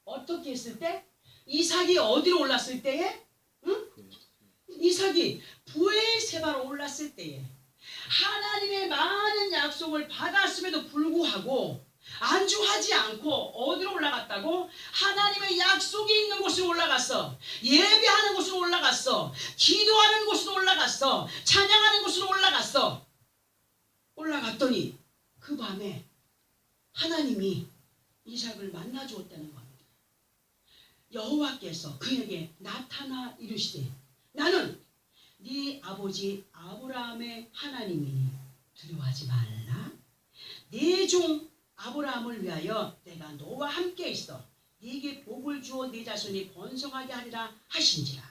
어떻게 했을 때? 이삭이 어디로 올랐을 때에? 응? 이삭이 부엘세바로 올랐을 때에 하나님의 많은 약속을 받았음에도 불구하고 안주하지 않고 어디로 올라갔다고? 하나님의 약속이 있는 곳으로 올라갔어. 예배하는 곳으로 올라갔어. 기도하는 곳으로 올라갔어. 찬양하는 곳으로 올라갔어. 올라갔더니 그 밤에 하나님이 이삭을 만나 주었다는 겁니다. 여호와께서 그에게 나타나 이르시되 나는 네 아버지 아브라함의 하나님이니 두려워하지 말라. 네 종 아브라함을 위하여 내가 너와 함께 있어 네게 복을 주어 네 자손이 번성하게 하리라 하신지라.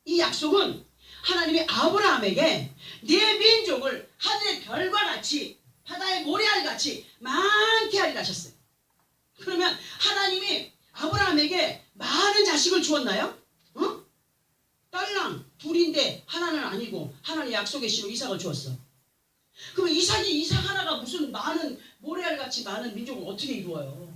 이 약속은 하나님이 아브라함에게 네 민족을 하늘의 별과 같이 바다의 모래알 같이 많게 하리라 하셨어요. 그러면 하나님이 아브라함에게 많은 자식을 주었나요? 어? 딸랑 둘인데 하나는 아니고 하나는 약속의 씨로 이삭을 주었어. 그러면 이삭 하나가 무슨 많은 모래알 같이 많은 민족을 어떻게 이루어요?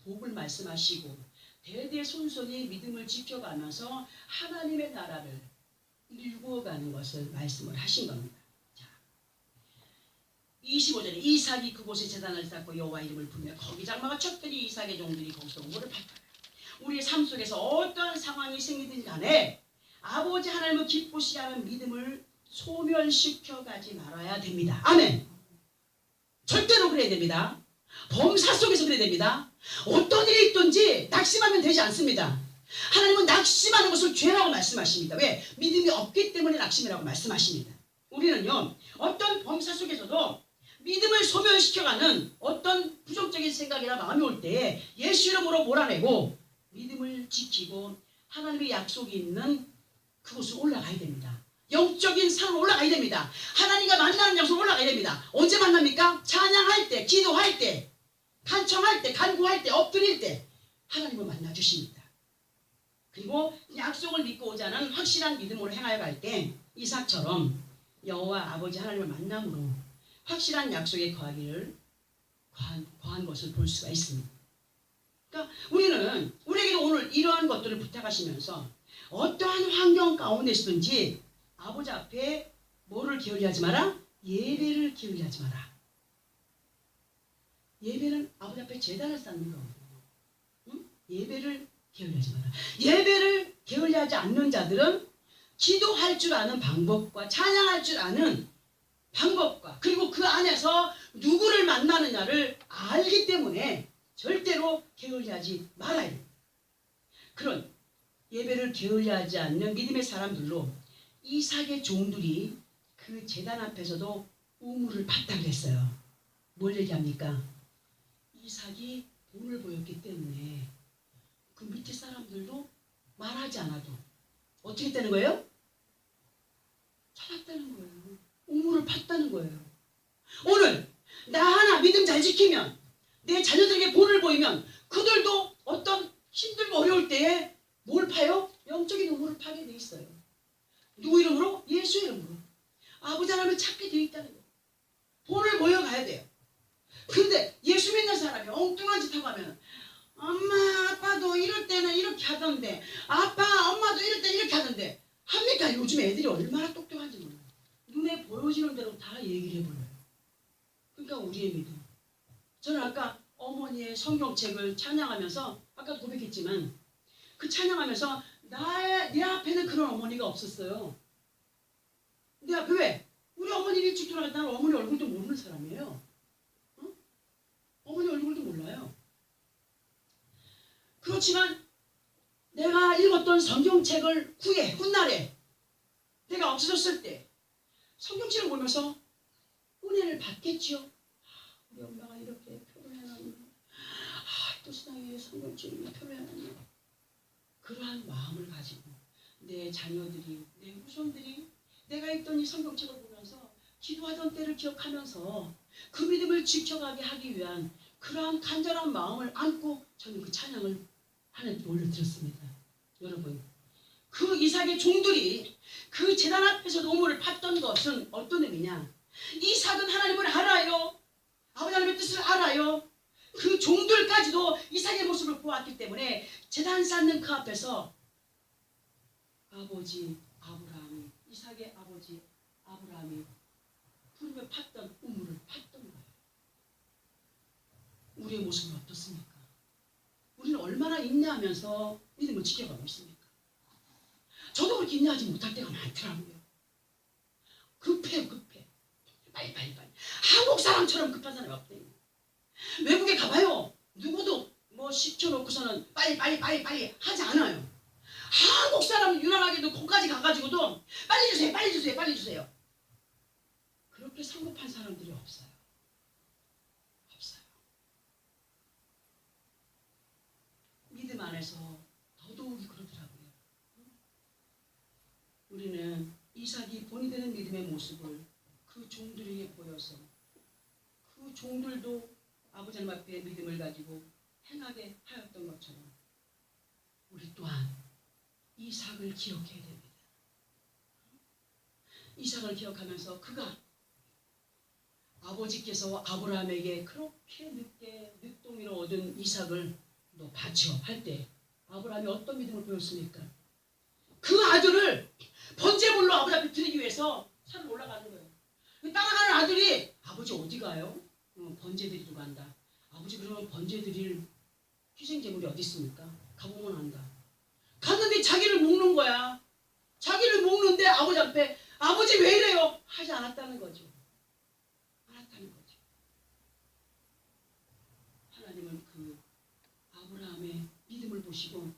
복을 말씀하시고 대대손손이 믿음을 지켜가면서 하나님의 나라를 일구어가는 것을 말씀을 하신 겁니다. 25절에 이삭이 그곳에 제단을 쌓고 여호와 이름을 부르며 거기 장막을 쳤더니 이삭의 종들이 거기서 우물을 팠더라. 우리의 삶 속에서 어떠한 상황이 생기든 간에 아버지 하나님을 기쁘시게 하는 믿음을 소멸시켜 가지 말아야 됩니다. 아멘. 절대로 그래야 됩니다. 범사 속에서 그래야 됩니다. 어떤 일이 있든지 낙심하면 되지 않습니다. 하나님은 낙심하는 것을 죄라고 말씀하십니다. 왜? 믿음이 없기 때문에 낙심이라고 말씀하십니다. 우리는요, 어떤 범사 속에서도 믿음을 소멸시켜가는 어떤 부정적인 생각이나 마음이 올 때 예수 이름으로 몰아내고 믿음을 지키고 하나님의 약속이 있는 그곳으로 올라가야 됩니다. 영적인 산으로 올라가야 됩니다. 하나님과 만나는 장소로 올라가야 됩니다. 언제 만납니까? 찬양할 때, 기도할 때, 간청할 때, 간구할 때, 엎드릴 때 하나님을 만나 주십니다. 그리고 약속을 믿고 오자는 확실한 믿음으로 행하여 갈 때 이삭처럼 여호와 아버지 하나님을 만남으로 확실한 약속에 거한 것을 볼 수가 있습니다. 그러니까 우리에게도 오늘 이러한 것들을 부탁하시면서 어떠한 환경 가운데서든지 아버지 앞에 뭐를 게을리하지 마라? 예배를 게을리하지 마라. 예배는 아버지 앞에 제단을 쌓는 거거든요. 응? 예배를 게을리하지 마라. 예배를 게을리하지 않는 자들은 기도할 줄 아는 방법과 찬양할 줄 아는 방법과 그리고 그 안에서 누구를 만나느냐를 알기 때문에 절대로 게을리하지 말아야 됩니다. 그런 예배를 게을리하지 않는 믿음의 사람들로 이삭의 종들이 그 제단 앞에서도 우물을 팠다 그랬어요. 뭘 얘기합니까? 이삭이 본을 보였기 때문에 그 밑에 사람들도 말하지 않아도 어떻게 되는 거예요? 찾았다는 거예요. 우물을 팠다는 거예요. 오늘 나 하나 믿음 잘 지키면 내 자녀들에게 본을 보이면 그들도 어떤 힘들고 어려울 때에 뭘 파요? 영적인 우물을 파게 돼 있어요. 누구 이름으로? 예수 이름으로. 아버지 하나님을 찾게 돼 있다는 거예요. 본을 보여가야 돼요. 그런데 예수 믿는 사람이 엉뚱한 짓 하고 하면 엄마 아빠도 이럴 때는 이렇게 하던데 아빠 엄마도 이럴 때는 이렇게 하던데 합니까? 요즘 애들이 얼마나 똑똑한지 몰라요. 눈에 보여지는 대로 다 얘기를 해버려요. 그러니까 우리의 믿음. 저는 아까 어머니의 성경책을 찬양하면서 아까도 고백했지만 그 찬양하면서 내 앞에는 그런 어머니가 없었어요. 내 앞에 왜? 우리 어머니 일찍 돌아갔다 나는 어머니 얼굴도 모르는 사람이에요. 어? 어머니 얼굴도 몰라요. 그렇지만 내가 읽었던 성경책을 훗날에 내가 없어졌을 때 성경책을 보면서 은혜를 받겠지요. 우리 엄마가 이렇게 표현해놨네. 또 신앙의 성경책을 표현해놨네. 그러한 마음을 가지고 내 자녀들이, 내 후손들이 내가 읽던 이 성경책을 보면서 기도하던 때를 기억하면서 그 믿음을 지켜가게 하기 위한 그러한 간절한 마음을 안고 저는 그 찬양을 하나님께 올려드렸습니다. 여러분, 그 이삭의 종들이 그 제단 앞에서 우물을 팠던 것은 어떤 의미냐? 이삭은 하나님을 알아요. 아버지 하나님의 뜻을 알아요. 그 종들까지도 이삭의 모습을 보았기 때문에 제단 쌓는 그 앞에서 아버지 아브라함이, 이삭의 아버지 아브라함이 푸르며 팠던 우물을 팠던 거예요. 우리의 모습은 어떻습니까? 우리는 얼마나 인내하면서 믿음을 지켜가고 있습니까? 저도 그렇게 인내하지 못할 때가 많더라고요. 급해. 빨리. 한국 사람처럼 급한 사람이 없대요. 외국에 가봐요. 누구도 뭐 시켜놓고서는 빨리 하지 않아요. 한국 사람은 유난하게도 거기까지 가가지고도 빨리 주세요. 그렇게 성급한 사람들이 없어요. 믿음 안에서 더더욱이 그러더라고요. 우리는 이삭이 본이 되는 믿음의 모습을 그 종들에게 보여서 그 종들도 아버지 하나님 앞에 믿음을 가지고 행하게 하였던 것처럼 우리 또한 이삭을 기억해야 됩니다. 이삭을 기억하면서 그가 아버지께서 아브라함에게 그렇게 늦동이로 얻은 이삭을 너 바쳐 할 때 아브라함이 어떤 믿음을 보였습니까? 그 아들을 번제물로 아버지 앞에 드리기 위해서 산을 올라가는 거예요. 따라가는 아들이 아버지 어디 가요? 번제 드리러 간다. 아버지 그러면 번제 드릴 희생제물이 어디 있습니까? 가보면 안다. 갔는데 자기를 먹는 거야. 자기를 먹는데 아버지 앞에 아버지 왜 이래요? 하지 않았다는 거죠. 보시고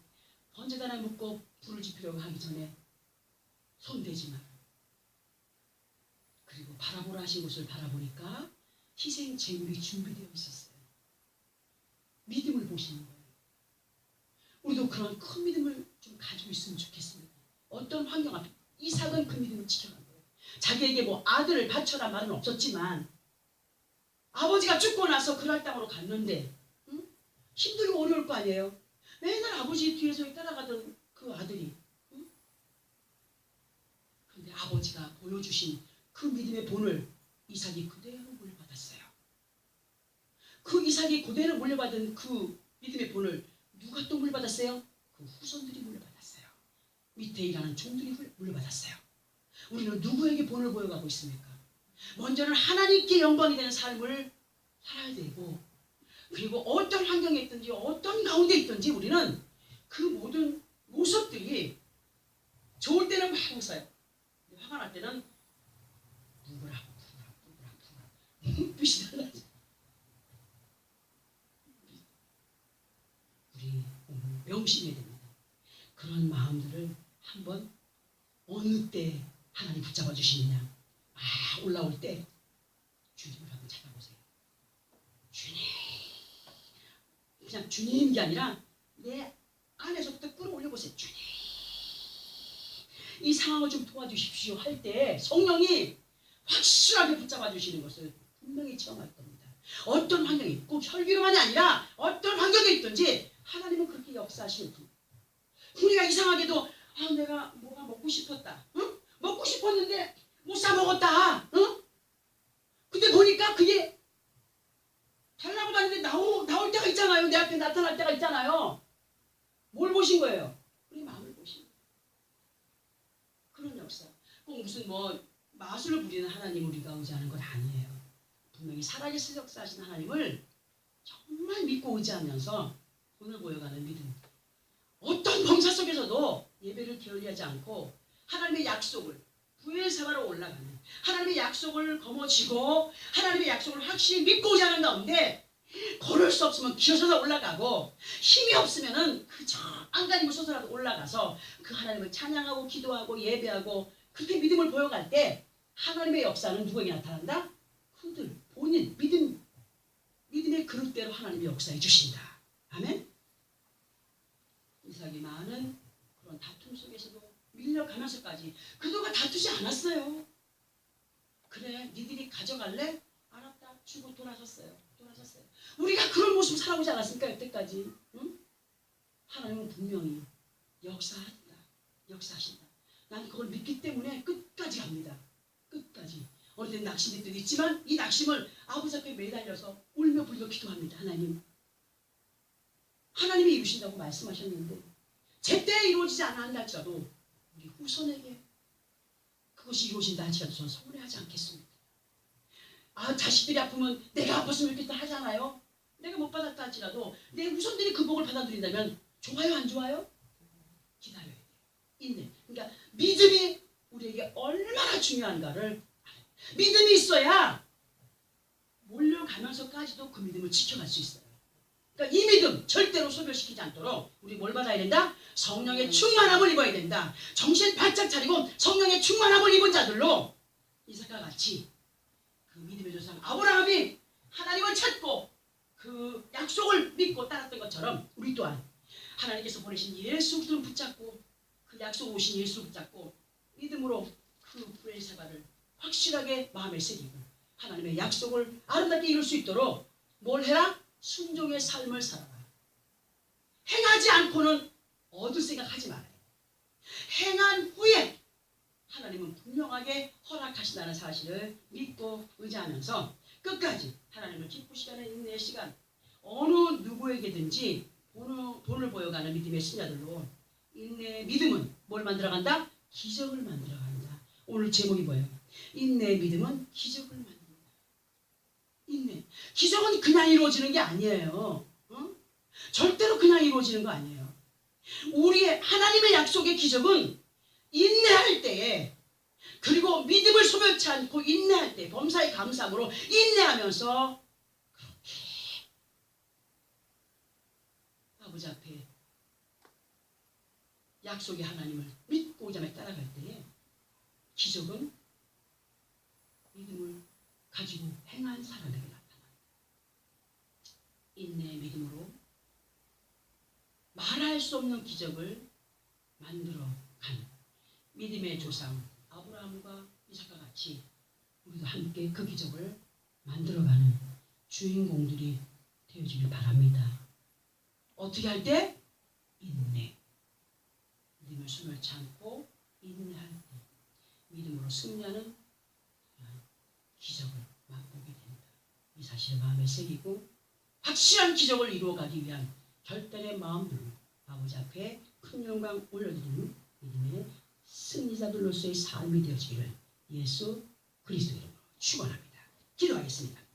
번제단에 묻고 불을 지피려고 하기 전에 손대지 마라. 그리고 바라보라 하신 곳을 바라보니까 희생 제물이 준비되어 있었어요. 믿음을 보시는 거예요. 우리도 그런 큰 믿음을 좀 가지고 있으면 좋겠습니다. 어떤 환경 앞에 이삭은 그 믿음을 지켜간 거예요. 자기에게 뭐 아들을 바쳐라 말은 없었지만 아버지가 죽고 나서 그랄 땅으로 갔는데 힘들고 어려울 거 아니에요. 맨날 아버지 뒤에서 따라가던 그 아들이 그런데 아버지가 보여주신 그 믿음의 본을 이삭이 그대로 물려받았어요. 그 이삭이 그대로 물려받은 그 믿음의 본을 누가 또 물려받았어요? 그 후손들이 물려받았어요. 밑에 일하는 종들이 물려받았어요. 우리는 누구에게 본을 보여가고 있습니까? 먼저는 하나님께 영광이 되는 삶을 살아야 되고, 그리고 어떤 환경에 있든지 어떤 가운데 있든지 우리는 그 모든 모습들이 좋을 때는 막 웃어요. 화가 날 때는 누구라고 눈빛이 달라져. 우리 오늘 명심해야 됩니다. 그런 마음들을 한번 어느 때 하나님 붙잡아 주시느냐. 올라올 때 주님을 한번 찾아보세요. 주님, 그냥 주님이 아니라 내 안에서부터 끌어올려보세요. 주님, 이 상황을 좀 도와주십시오 할 때 성령이 확실하게 붙잡아 주시는 것을 분명히 체험할 겁니다. 어떤 환경이 꼭 혈기로만이 아니라 어떤 환경에 있든지 하나님은 그렇게 역사하시는 분. 우리가 이상하게도 내가 뭐가 먹고 싶었다. 응? 먹고 싶었는데 못 사 먹었다. 응? 근데 보니까 그게 달라고 다니는데 나올 때가 있잖아요. 내 앞에 나타날 때가 있잖아요. 뭘 보신 거예요? 우리 마음을 보신 거예요. 그런 역사. 꼭 무슨 뭐 마술을 부리는 하나님 우리가 의지하는 건 아니에요. 분명히 살아계신 역사하신 하나님을 정말 믿고 의지하면서 본을 보여가는 믿음. 어떤 범사 속에서도 예배를 게을리하지 않고 하나님의 약속을 부의 생활로 올라가는, 하나님의 약속을 거머쥐고 하나님의 약속을 확실히 믿고 오자는 가운데 걸을 수 없으면 기어서서 올라가고 힘이 없으면은 그저 안간힘을 써서라도 올라가서 그 하나님을 찬양하고 기도하고 예배하고 그렇게 믿음을 보여갈 때 하나님의 역사는 누구에게 나타난다? 그들 본인 믿음의 그릇대로 하나님이 역사해 주신다. 아멘. 이삭이 많은 그런 다툼 속에서도 밀려가면서까지 그동안 다투지 않았어요. 그래, 니들이 가져갈래? 알았다. 주고 돌아섰어요. 우리가 그런 모습 살아오지 않았습니까? 여태까지. 응? 하나님은 분명히 역사하신다. 난 그걸 믿기 때문에 끝까지 갑니다. 끝까지. 어느 때는 낙심될 때도 있지만 이 낙심을 아버지 앞에 매달려서 울며 불며 기도합니다. 하나님이 이루신다고 말씀하셨는데 제때 이루어지지 않았다 할지라도 우리 후손에게 그것이 이루어진다 할지라도 저는 서운해하지 않겠습니다. 자식들이 아프면 내가 아팠으면 좋겠다 하잖아요. 내가 못 받았다 할지라도 내 후손들이 그 복을 받아들인다면 좋아요 안 좋아요? 기다려야 돼요. 인내. 그러니까 믿음이 우리에게 얼마나 중요한가를 알아요. 믿음이 있어야 몰려가면서까지도 그 믿음을 지켜갈 수 있어요. 그러니까 이 믿음 절대로 소멸시키지 않도록 우리 뭘 받아야 된다? 성령의 충만함을 입어야 된다. 정신 바짝 차리고 성령의 충만함을 입은 자들로 이삭과 같이 그 믿음의 조상 아브라함이 하나님을 찾고 그 약속을 믿고 따랐던 것처럼 우리 또한 하나님께서 보내신 예수 그리스도를 붙잡고 그 약속 오신 예수를 붙잡고 믿음으로 그 불의 생활을 확실하게 마음에 새기고 하나님의 약속을 아름답게 이룰 수 있도록 뭘 해라? 순종의 삶을 살아라. 행하지 않고는 얻을 생각하지 말아요. 행한 후에 하나님은 분명하게 허락하신다는 사실을 믿고 의지하면서 끝까지 하나님을 기쁘시게 하는 인내의 시간, 어느 누구에게든지 본을 보여가는 믿음의 신자들로 인내의 믿음은 뭘 만들어간다? 기적을 만들어간다. 오늘 제목이 뭐예요? 인내의 믿음은 기적을 만든다. 인내. 기적은 그냥 이루어지는 게 아니에요. 절대로 그냥 이루어지는 거 아니에요. 우리의 하나님의 약속의 기적은 인내할 때에, 그리고 믿음을 소멸치 않고 인내할 때, 범사의 감사함으로 인내하면서 그렇게 아버지 앞에 약속의 하나님을 믿고 그 다음에 따라갈 때에 기적은 믿음을 가지고 행한 사람에게 나타나. 인내의 믿음으로 말할 수 없는 기적을 만들어 간 믿음의 조상 아브라함과 이삭과 같이 우리도 함께 그 기적을 만들어가는 주인공들이 되어지길 바랍니다. 어떻게 할 때? 인내. 믿음을 숨을치 않고 인내할 때 믿음으로 승리하는 기적을 맛보게 된다. 이 사실을 마음에 새기고 확실한 기적을 이루어가기 위한 결단의 마음으로 아버지 앞에 큰 영광 올려드리는 믿음의 승리자들로서의 삶이 되어지기를 예수 그리스도 이름으로 축원합니다. 기도하겠습니다.